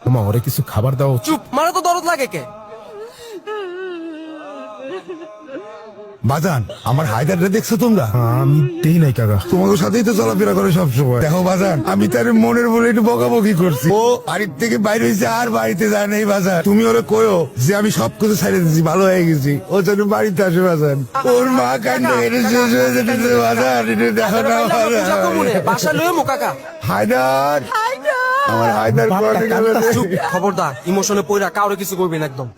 তোমা ওরে কিছু খাবার দাও। চুপ, মানে তো দরদ লাগে কে? বাজান, আমার হায়দারটা দেখছো তোমরা? আমি দেই নাই কাকা। তোমাদের সাথেই তো চলাফেরা করে সবসময়। দেখো বাজান, আমি তার মনের বলে একটু বকাবকি করছি। ও বাড়ির থেকে বাইরে হয়েছে, আর বাড়িতে যায় নাই বাজান। তুমি ওরে কয়ো যে আমি সবকিছু ছাড়িয়ে দিচ্ছি, ভালো হয়ে গেছি। ও যেন বাড়িতে আসে বাজান। ওর মা কান্না এটা শেষ হয়ে যেতেছে বাজান, এটা দেখো না বাজান। বাসা লয়ে মো কাকা। হায়দার, আমার হায়দার কোয়ার্টে গেল রে। চুপ, খবরদার ইমোশনে পইরা কাউরে কিছু করবি না একদম।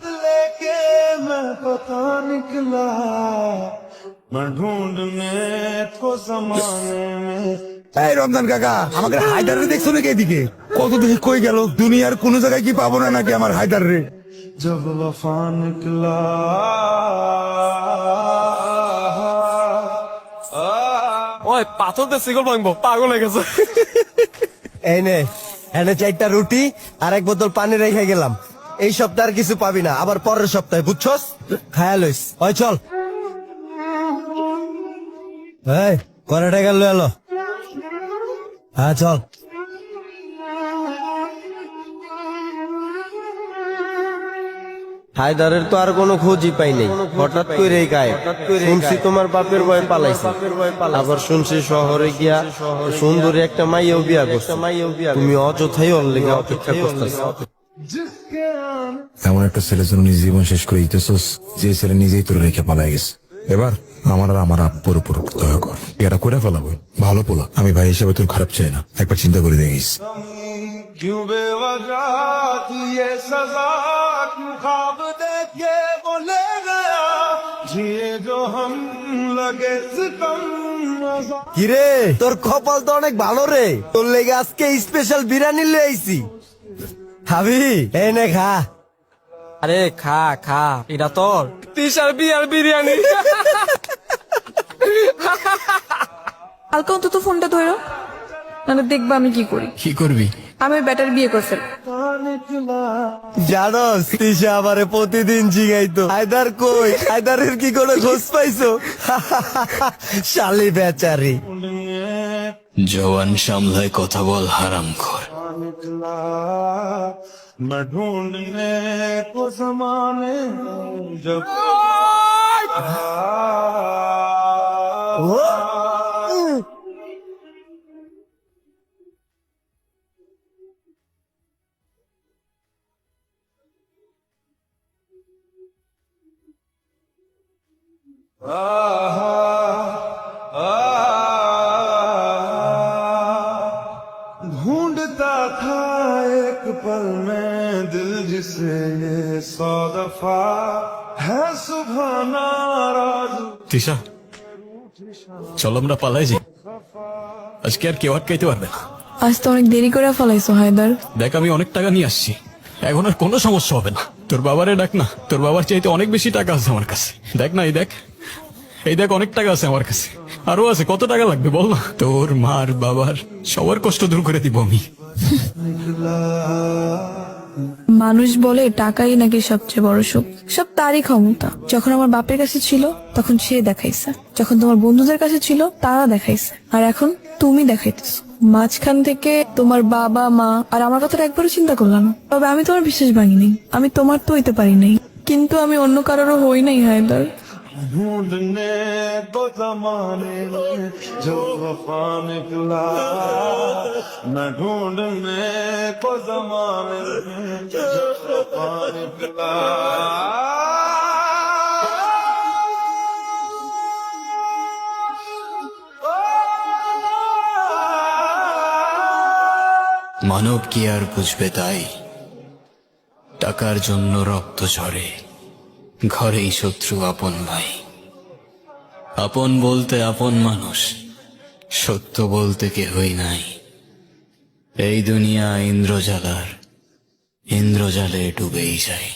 এই রমজান কাকা, আমাকে হায়দার রে দেখছো নাকি? এদিকে কত দেখে কই গেল? দুনিয়ার কোন জায়গায় কি পাবো না নাকি আমার হায়দার রে? জব ওয়াফা নিকলা। ওই পাথর দিয়ে সিগল ভাঙবো, পাগল হয়ে গেছে। এই নে, এনে 4টা রুটি আর 1 বোতল পানি রেখে গেলাম। এই সপ্তাহে আর কিছু পাবি না, আবার পরের সপ্তাহে, বুঝছস? খায়া লইস। ওই চল। এই কয়টা টাকা লয়ে এলো? হ্যাঁ চল। হায়দারের তো আর কোনো খোঁজই পাই নাই, হঠাৎ কইরেই গায়েব। শুনছি তোমার বাপের ভয় পালাইছে, আবার শুনছি শহরে গিয়া সুন্দরী একটা মাইয়াও বিয়া করছে। তুমি অযথাই ওর লেগে অপেক্ষা করতেছো। এমন একটা ছেলের জন্য নিজের জীবন শেষ করে দিতেছস, যে ছেলে নিজেই তোর রেখে পালাই গেছে। এবার আমার আর আমার আব্বুর উপর দয়া কর, এটা করে ফেলাবো। ভালো পোলা, আমি ভাই হিসেবে তোর খারাপ চাই না, একবার চিন্তা করে দেখিস। কিরে, তোর কপাল তো অনেক ভালো রে, তোর লেগে আজকে স্পেশাল বিরিয়ানি লয়ে আইছি। খাবি? এই নে খা। আরে খা খা, এটা তোর তিশার বিয়ার বিরিয়ানি। কালকে অন্তত ফোনটা ধরো, নাহলে দেখবা আমি কি করি। কি করবি? আমি ব্যাটার বিয়ে করছে। জানোস তিশা আমারে প্রতিদিন জিগাইতো, হায়দার কই, হায়দারের কি কোনো খোঁজ পাইছো? শালি বেচারি। জওয়ান সামলায় কথা বল, হারামখোর। ढूंढता था एक पल में दिल जिसे ये 100 दफा है सुबह नाराज। তিশা, চল আমরা পালাই যাই, আজকে আর কেউ আটকাইতে পারবে না। আজ তো অনেক দেরি করে ফেলাইছো হায়দার। দেখ, আমি অনেক টাকা নিয়ে আসছি, এখন আর কোনো সমস্যা হবে না। তোর বাবারে ডাক না, তোর বাবার চাইতে অনেক বেশি টাকা আছে আমার কাছে। দেখ না, এই দেখ, এই দেখ, অনেক টাকা আছে আমার কাছে, আরো আছে। কত টাকা লাগবে বল না? তোর মার বাবার সবার কষ্ট দূর করে দিব আমি। মানুষ বলে টাকাই নাকি সবচেয়ে বড় সুখ, সব তারই ক্ষমতা। যখন আমার বাপের কাছে ছিল তখন সে দেখাইছে, যখন তোমার বন্ধুদের কাছে ছিল তারা দেখাইছে, আর এখন তুমি দেখাইতেছো। মাঝখান থেকে তোমার বাবা মা আর আমার কথাটা একবারও চিন্তা করলাম না। তবে আমি তোমার বিশ্বাস ভাঙিনি, আমি তোমার তো হইতে পারি নাই, কিন্তু আমি অন্য কারোরও হই নাই হায়দার। ढूंढने को जमाने में जो वफा निकला, मैं ढूंढने को जमाने में जो वफा निकला। মানব কি আর বুঝবে তাই, টাকার জন্য রক্ত ঝরে, ঘরেই শত্রু আপন ভাই। আপন বলতে আপন মানুষ, সত্য বলতে কেহই নাই। এই দুনিয়া ইন্দ্রজালার, ইন্দ্রজালে ডুবেই যায়।